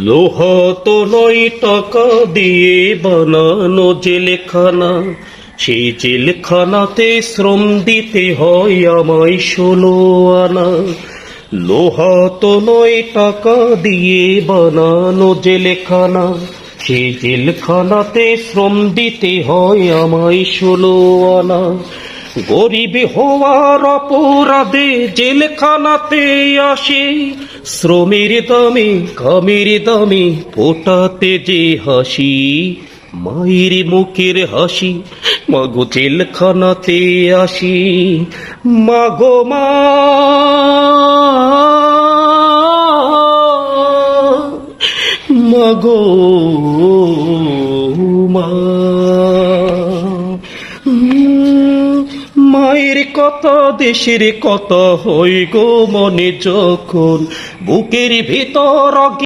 লোহা তো নয় টাকা দিয়ে বানানো জেলখানা, সেই জেলখানাতে শ্রম দিতে হয় আমায় 16 আনা। লোহা তো নয় টাকা দিয়ে বানানো জেলখানা, সেই জেলখানাতে শ্রম দিতে হয় আমায় 16 আনা। গরিব হওয়ার অপরাধে জেলখানাতে আসে, শ্রমের দামে কামের দামে ফোটাতে যে হাসি, মায়ের মুখের হাসি মাগো জেলখানাতে আসি। মাগো মা, মাগো মা। মায়ের কথা দেশের কথা হয় গো মনে যখন, বুকের ভিতর